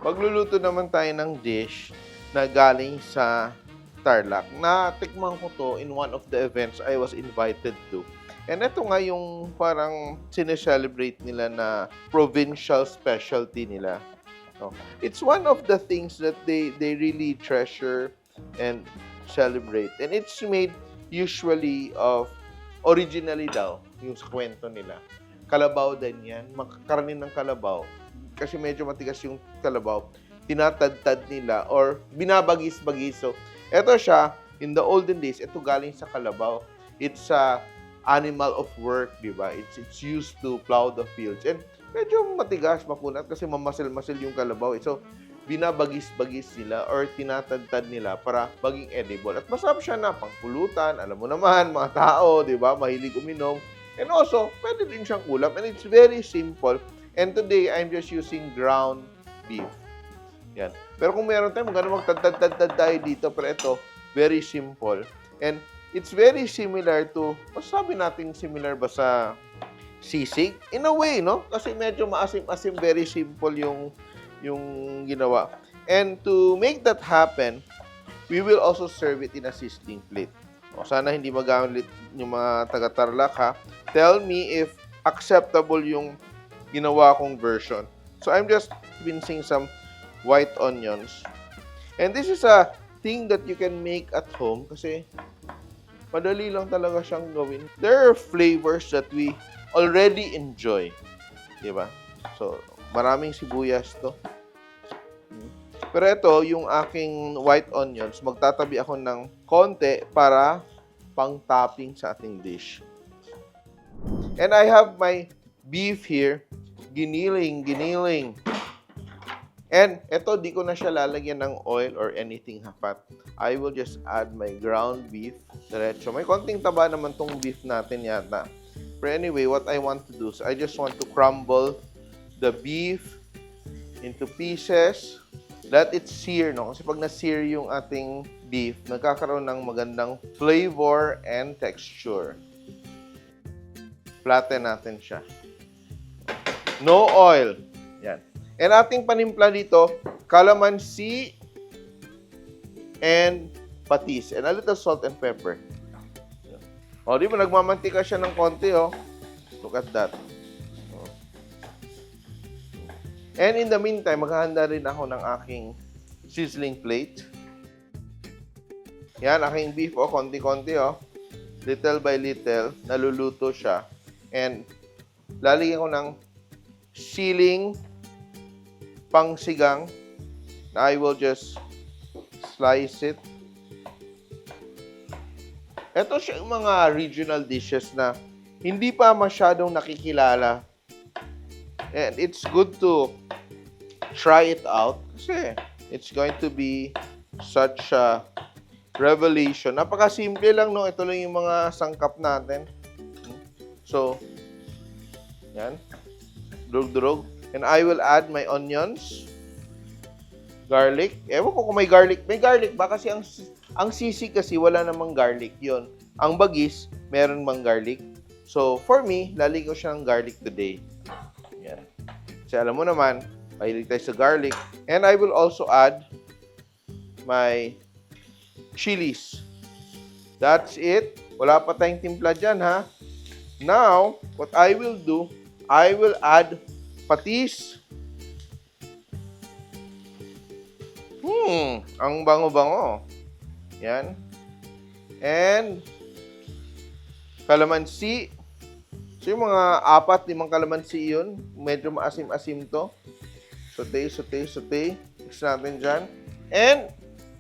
Magluluto naman tayo ng dish na galing sa Tarlac. Natikman ko to in one of the events I was invited to. And ito nga yung parang sineselebrate nila na provincial specialty nila. No? It's one of the things that they really treasure and celebrate. And it's made usually of, originally daw, yung sa kwento nila. Kalabaw din yan, makakaronin ng kalabaw. Kasi medyo matigas yung kalabaw, tinatadtad nila or binabagis-bagis. So, eto siya, in the olden days, ito galing sa kalabaw. It's a animal of work, di ba? It's used to plow the fields. And medyo matigas, makunat kasi mamasil-masil yung kalabaw. So, binabagis-bagis nila or tinatadtad nila para maging edible. At masarap siya na pangpulutan, alam mo naman, mga tao, di ba? Mahilig uminom. And also, pwede din siyang ulam. And it's very simple. And today, I'm just using ground beef. Yan. Pero kung meron tayo, maganda magtadtad tayo dito. Pero ito, very simple. And it's very similar to, masasabi natin similar ba sa sisig? In a way, no? Kasi medyo maasim-asim, very simple yung ginawa. And to make that happen, we will also serve it in a sizzling plate. O, sana hindi magamit yung mga taga-Tarlac, ha? Tell me if acceptable yung ginawa kong version. So, I'm just mincing some white onions. And this is a thing that you can make at home kasi madali lang talaga siyang gawin. There are flavors that we already enjoy. Diba? So, maraming sibuyas to. Pero ito, yung aking white onions, magtatabi ako ng konti para pang-topping sa ating dish. And I have my beef here, giniling. And ito, di ko na siya lalagyan ng oil or anything hapat. I will just add my ground beef. Diretso. May konting taba naman tong beef natin yata. But anyway, what I want to do is I just want to crumble the beef into pieces. Let it sear, no? Kasi pag na-sear yung ating beef, nagkakaroon ng magandang flavor and texture. Flatten natin siya. No oil. Yan. And ating panimpla dito, calamansi and patis. And a little salt and pepper. O, di ba nagmamantika siya ng konti, oh. Look at that. And in the meantime, maghahanda rin ako ng aking sizzling plate. Yan, aking beef, oh, konti-konti, oh. Little by little, naluluto siya. And lalagyan ko ng siling pangsigang na I will just slice it. Ito siya yung mga regional dishes na hindi pa masyadong nakikilala. And it's good to try it out kasi it's going to be such a revelation. Napakasimple lang, no? Ito lang yung mga sangkap natin. So, yan. Durog-durog. And I will add my onions, garlic. Ewan ko kung may garlic. May garlic ba? Kasi ang sisig kasi wala namang garlic. Yun. Ang bagis, meron mang garlic. So, for me, lalagyan ko siya ng garlic today. Yan. Kasi alam mo naman, mahilig tayo sa garlic. And I will also add my chilies. That's it. Wala pa tayong timpla dyan, ha? Now, what I will do, I will add patis. Ang bango-bango. Yan. And kalamansi. So, yung mga 4-5 kalamansi yun. Medyo maasim-asim to. Saute. Mix natin dyan. And,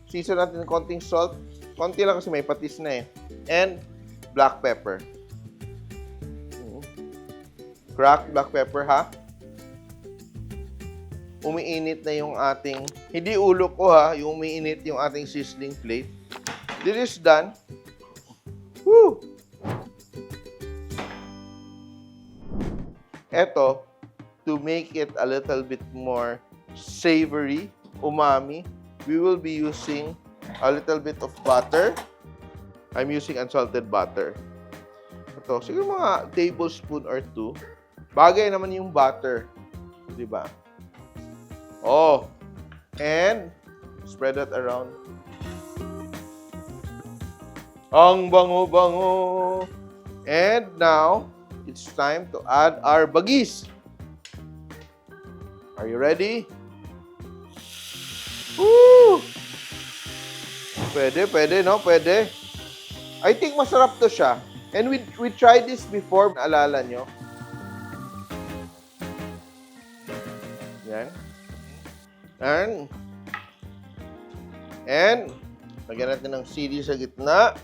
season natin ng konting salt. Konti lang kasi may patis na eh. And, black pepper. Cracked black pepper, ha? Umiinit na yung ating, hindi ulo ko, ha? Yung umiinit yung ating sizzling plate. This is done. Woo! Eto, to make it a little bit more savory, umami, we will be using a little bit of butter. I'm using unsalted butter. Ito, siguro mga tablespoon or 2. Bagay naman yung butter. Diba? Oh, And spread that around. Ang bango-bango. And now, it's time to add our bagis. Are you ready? Woo! Pwede, no? Pwede. I think masarap to siya. And we tried this before, naalala nyo? Yan. And lagyan natin ng CD sa gitna.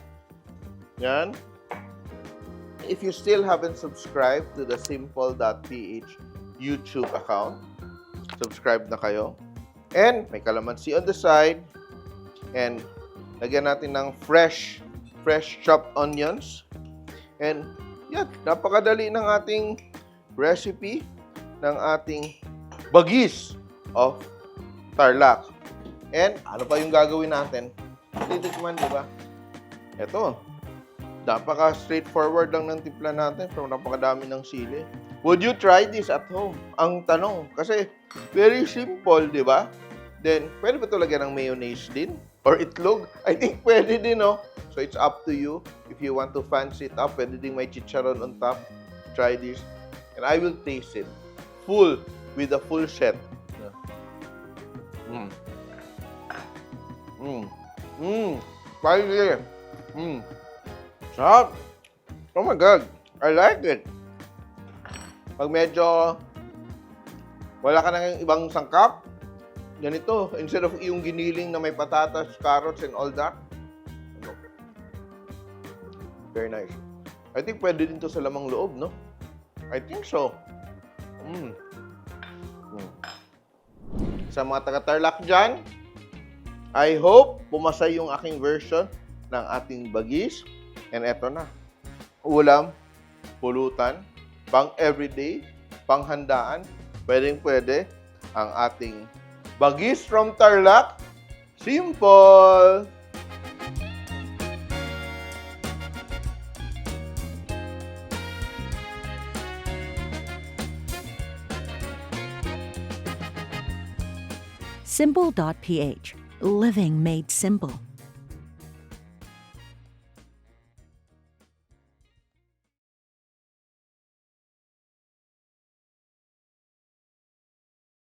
Yan. If you still haven't subscribed to the Simple.ph YouTube account, subscribe na kayo. And may calamansi on the side. And lagyan natin ng fresh chopped onions. And yan, napakadali ng ating recipe ng ating bagis of Tarlac. And ano pa yung gagawin natin? Titikman, di ba? Ito. Napaka-straightforward lang ng timpla natin from napakadami ng sili. Would you try this at home? Ang tanong. Kasi very simple, di ba? Then, pwede ba ito lagyan ng mayonnaise din? Or itlog? I think pwede din, no? So, it's up to you. If you want to fancy it up, pwede din may chicharon on top. Try this. And I will taste it. Full. With a full set. Spicy. Sarap. Oh my God. I like it. Pag medyo wala ka nang ibang sangkap, ganito. Instead of yung giniling na may patatas, carrots, and all that. Very nice. I think pwede din to sa lamang loob, no? I think so. Sa mga taga-Tarlac dyan, I hope pumasa yung aking version ng ating bagis. And eto na. Ulam, pulutan, pang everyday, pang handaan. Pwedeng-pwede ang ating bagis from Tarlac. Simple! Simple.ph. Living made simple.